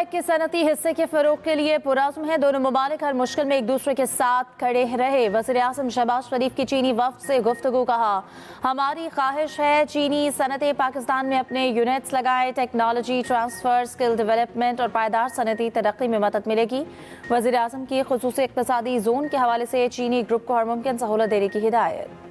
OPEC के सनती हिस्से के फरोग के लिए पुरज़्म है। दोनों ममालिक हर मुश्किल में एक दूसरे के साथ खड़े रहे। वज़ीर-ए-आज़म शहबाज शरीफ की चीनी वफ़द से गुफ्तगू। कहा, हमारी ख्वाहिश है चीनी सनतें पाकिस्तान में अपने यूनिट्स लगाएं। टेक्नोलॉजी ट्रांसफ़र, स्किल डेवलपमेंट और पायदार सनती तरक्की में मदद मिलेगी। वज़ीर-ए-आज़म की ख़ुसूसी इक़्तिसादी जोन के हवाले से चीनी ग्रुप को हर मुमकिन सहूलत देने की हिदायत।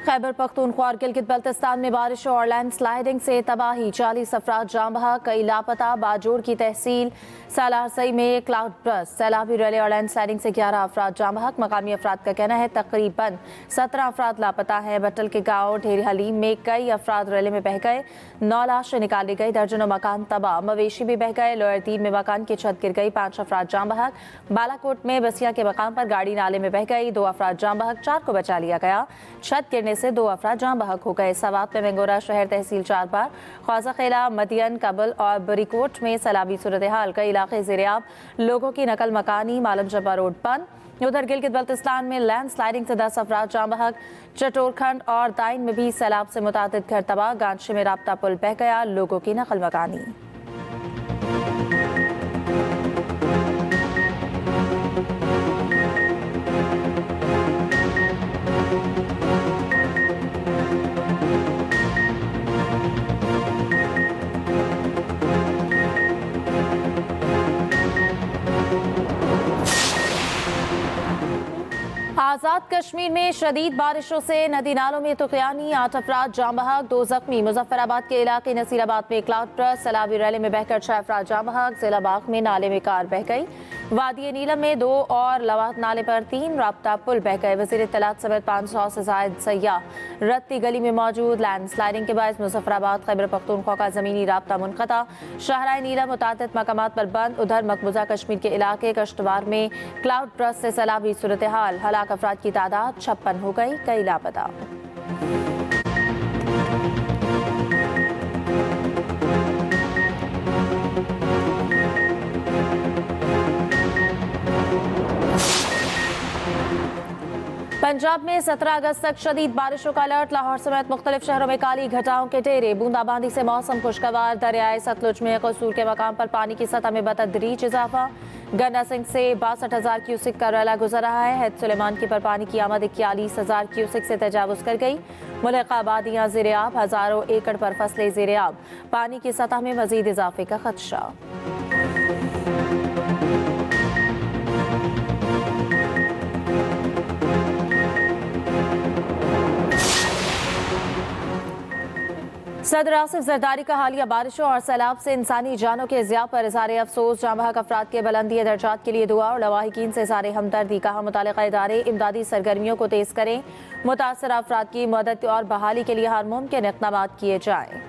खैबर पख्तूनख्वा और गिलगित बल्तिस्तान में बारिश और लैंडस्लाइडिंग से तबाही, 40 अफराद जाम बहक, कई लापता। बाजोड़ की तहसील सालारसई में क्लाउड बर्स्ट, सैलाबी रैली और लैंडस्लाइडिंग से 11 अफराद जाम बहक। मकामी अफराद का कहना है तकरीबन 17 अफराद लापता हैं। बटल के गाँव ढेर हलीम में कई अफराद रैली में बह गए, 9 लाशें निकाली गई, दर्जनों मकान तबाह, मवेशी भी बह गए। लोअर दीन में मकान की छत गिर गई, 5 अफराद जाम बहक। बालाकोट में बसिया के मकाम पर गाड़ी नाले में बह गई, 2 अफराद जाम बहक, 4 को बचा लिया गया। छत गिरने से 2 अफराद जाम बहक हो गए। सवात में बेंगोरा शहर तहसील 4 बार, ख्वाजा खेला, मदियन, कबल और बरीकोट में सैलाबी सूरत हाल, कई इलाके ज़ेर-ए-आब, लोगों की नकल मकानी। मालम जब्बा रोड बंद। उधर गिलगित बल्तिस्तान में लैंडस्लाइडिंग से 10 अफराद जाम बहक। चटोरखंड और दाइन में भी सैलाब से मुतादिद घर तबाह। गांचे में राब्ता पुल बह गया, लोगों की नकल मकानी। आज़ाद कश्मीर में शदीद बारिशों से नदी नालों में तुग़यानी, 8 अफराद जाम बहक, 2 जख्मी। मुजफ्फराबाद के इलाके नसीराबाद में क्लाउड बर्स्ट, सैलाबी रैली में बहकर 6 अफराद जाम बहक। जिला बाग में नाले में कार बह गई, वादी नीलम में 2 और लवात नाले पर 3 राब्ता पुल बह गए। वज़ीर इत्तलात समेत 500 से ज़ायद सयाह रत्ती गली में मौजूद। लैंडस्लाइडिंग के बायस मुजफ्फराबाद खैबर पख्तूनख्वा का ज़मीनी राब्ता मुनक़ता, शाहराह नीलम मुतादिद मकामात पर बंद। उधर मकबूजा कश्मीर के इलाके कश्तवार में क्लाउड बर्स्ट से सैलाबी सूरत हाल, हलाक अफराद की तादाद 56 हो गई, कई लापता। पंजाब में 17 अगस्त तक शदीद बारिशों का अलर्ट। लाहौर समेत मुख्तलिफ शहरों में काली घटाओं के डेरे। बूंदाबांदी से मौसम खुशगवार। दरियाए सतलुज में कसूर के मकाम पर पानी की सतह में बतदरीज इजाफा। गन्ना सिंह से 62,000 क्यूसिक का रैला गुजर रहा है। हैद सुलेमान की पर पानी की आमद 41,000 क्यूसिक से तजावुज कर गई। मुल्का आबादियाँ ज़ेर-ए-आब, हज़ारों एकड़ पर फसलें ज़ेर-ए-आब। पानी की सतह में मजीद इजाफे का खदशा। सदर आसिफ जरदारी का हालिया बारिशों और सैलाब से इंसानी जानों के ज़िया पर इज़हार अफसोस। जाम बहक अफराद के बुलंदी दर्जात के लिए दुआ और लवाहिकीन से इज़हार हमदर्दी। कहा, मुतालिका इदारे इमदादी सरगर्मियों को तेज़ करें, मुतासरा अफराद की मदद और बहाली के लिए हर मुमकिन इक़दाम किए जाएँ।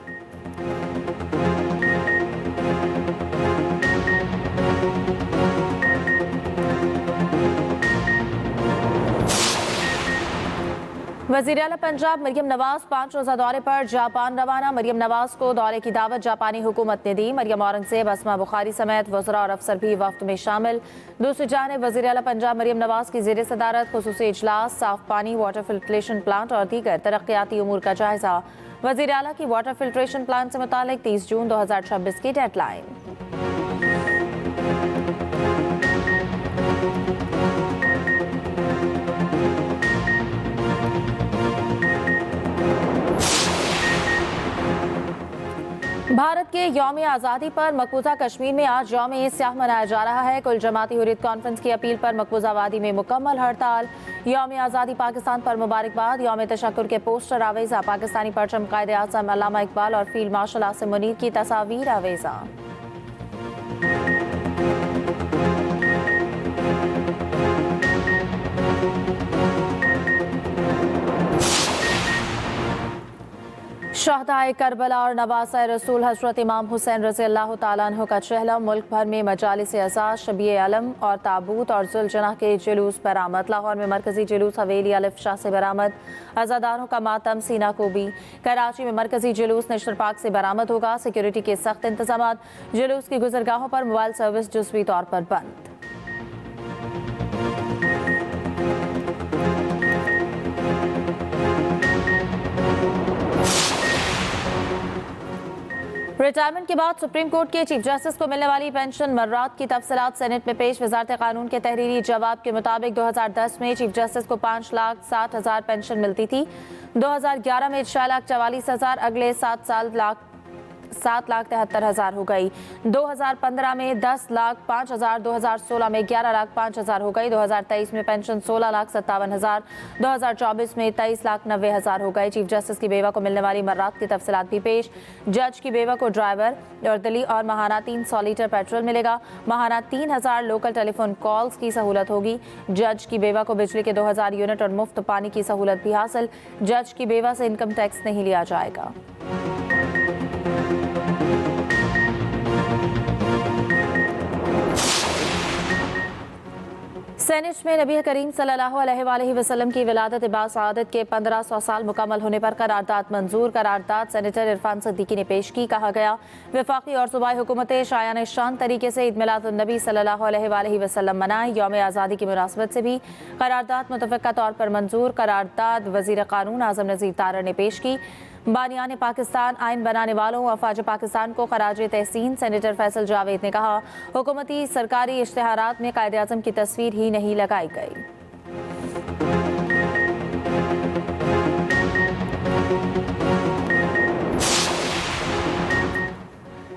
वज़ीर आला पंजाब मरियम नवाज 5 रोज़ा दौरे पर जापान रवाना। मरियम नवाज को दौरे की दावत जापानी हुकूमत ने दी। मरियम औरंगज़ेब, अस्मा बुखारी समेत वज़रा और अफसर भी वफ्द में शामिल। दूसरी जानिब वज़ीर आला पंजाब मरियम नवाज की ज़ेर सदारत खुसूसी इजलास, साफ पानी, वाटर फिल्ट्रेशन प्लांट और दीगर तरक्याती उमूर का जायजा। वज़ीर आला की वाटर फिल्ट्रेशन प्लांट से मुतालिक 30 जून 2026 की डेडलाइन। भारत के यौम आज़ादी पर मकबूजा कश्मीर में आज यौम स्याह मनाया जा रहा है। कुल जमाती हुर्रियत कॉन्फ्रेंस की अपील पर मकबूजा वादी में मुकम्मल हड़ताल। यौम आज़ादी पाकिस्तान पर मुबारकबाद। यौम तशक्कुर के पोस्टर आवेजा। पाकिस्तानी परचम कायदे आज़म अल्लामा इकबाल और फील्ड मार्शल आसिम मुनीर की तस्वीर आवेजा। शहदाए करबला और नवासा रसूल हजरत इमाम हुसैन रज़ी अल्लाह तआला अन्हु का चहला। मुल्क भर में मजालिस अज़ा, शबीए अलम और ताबूत और जुलजनाह के जुलूस बरामद। लाहौर में मरकजी जुलूस हवेली अलिफ शाह से बरामद। अज़ादारों का मातम सीना को भी। कराची में मरकजी जुलूस नेशनल पार्क से बरामद होगा। सिक्योरिटी के सख्त इंतजाम। जुलूस की गुजरगाहों पर मोबाइल सर्विस जुज़वी तौर पर बंद। रिटायरमेंट के बाद सुप्रीम कोर्ट के चीफ जस्टिस को मिलने वाली पेंशन मर्रात की तफसीलात सेनेट में पेश। वजारत कानून के तहरीरी जवाब के मुताबिक 2010 में चीफ जस्टिस को 5,60,000 पेंशन मिलती थी। 2011 में 6,44,000, अगले 7 साल 7,73,000 हो गई। 2015 में 10,05,000, 2016 में 11,05,000 हो गई। 2023 में पेंशन 16,57,000, 2024 में 23,90,000 हो गए। चीफ जस्टिस की बेवा को मिलने वाली मर्रात की तफसीलात भी पेश। जज की बेवा को ड्राइवर और दिल्ली और माहाना 300 लीटर पेट्रोल मिलेगा। माहाना 3,000 लोकल टेलीफोन कॉल्स की सहूलत होगी। जज की बेवा को बिजली के 2,000 यूनिट और मुफ्त पानी की सहूलत भी हासिल। जज की बेवा से इनकम टैक्स नहीं लिया जाएगा। सेनेट में नबी करीम सल्लल्लाहु अलैहि वसल्लम की विलादत बासआदत के 1500 साल मुकम्मल होने पर करारदाद मंजूर। करारदाद सेनेटर इरफान सिद्दीकी ने पेश की। कहा गया, वफाकी और सूबाई हुकूमतें शायान शान तरीके से ईद मिलादुन नबी सल्लल्लाहु अलैहि वसल्लम मनाएं। यौम आज़ादी की मुनासबत से भी करारदाद मुतफ़क़ा तौर पर मंजूर। करारदाद वज़ीर कानून आज़म नज़ीर तारड़ ने पेश की। बानियान पाकिस्तान आइन बनाने वालों अफवाज पाकिस्तान को खराज तहसीन। सेनेटर फैसल जावेद ने कहा, हुकूमती सरकारी इश्तिहारात में कायदे आज़म की तस्वीर ही नहीं लगाई गई।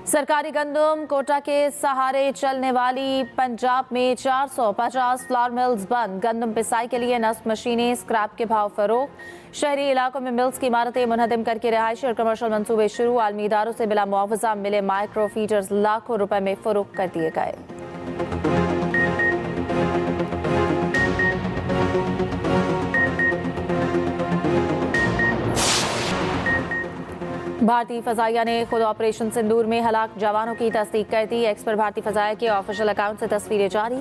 सरकारी गंदम कोटा के सहारे चलने वाली पंजाब में 450 फ्लावर मिल्स बंद। गंदम पिसाई के लिए नस्ब मशीनें, स्क्रैप के भाव फरोख्त। शहरी इलाकों में मिल्स की इमारतें मुनहदम करके रहायशी और कमर्शल मंसूबे शुरू। आलमी इदारों से बिला मुआवजा मिले माइक्रो फीडर्स लाखों रुपए में फरोख्त कर दिए गए। भारतीय फजाइया ने खुद ऑपरेशन सिंदूर में हलाक जवानों की तस्दीक कर दी। एक्स पर भारतीय फजाइया के ऑफिशियल अकाउंट से तस्वीरें जारी।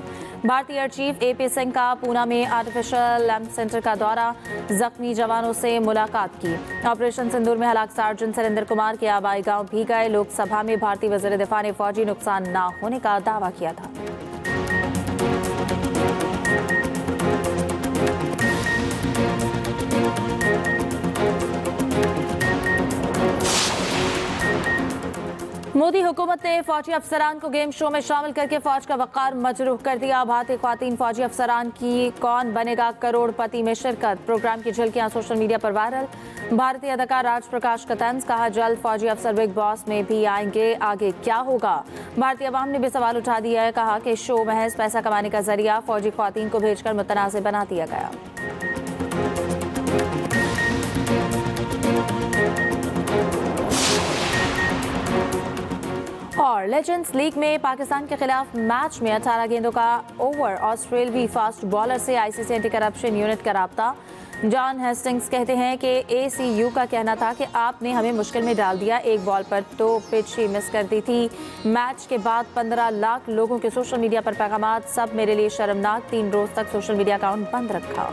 भारतीय एयर चीफ AP सिंह का पूना में आर्टिफिशियल लैंप सेंटर का दौरा, जख्मी जवानों से मुलाकात की। ऑपरेशन सिंदूर में हलाक सार्जेंट सरिंदर कुमार के आबाई गांव भी गए। लोकसभा में भारतीय वज़ीर दिफा ने फौजी नुकसान न होने का दावा किया था। मोदी हुकूमत ने फौजी अफसरान को गेम शो में शामिल करके फौज का वक़ार मजरूह कर दिया। भारतीय ख्वातीन फौजी अफसरान की कौन बनेगा करोड़पति में शिरकत। प्रोग्राम की झलकियां सोशल मीडिया पर वायरल। भारतीय अदाकार राज प्रकाश का तंज, कहा जल्द फौजी अफसर बिग बॉस में भी आएंगे, आगे क्या होगा। भारतीय अवाम ने भी सवाल उठा दिया है। कहा कि शो महज पैसा कमाने का जरिया, फौजी ख्वातीन को भेजकर मुतनाज़ बना दिया गया। और लेजेंड्स लीग में पाकिस्तान के खिलाफ मैच में 18 गेंदों का ओवर ऑस्ट्रेलवी फास्ट बॉलर से ICC एंटी करप्शन यूनिट का राब्ता। जॉन हेस्टिंग्स कहते हैं कि ACU का कहना था कि आपने हमें मुश्किल में डाल दिया, एक बॉल पर तो पिच ही मिस कर दी थी। मैच के बाद 15 लाख लोगों के सोशल मीडिया पर पैगामात, सब मेरे लिए शर्मनाक। 3 रोज तक सोशल मीडिया अकाउंट बंद रखा।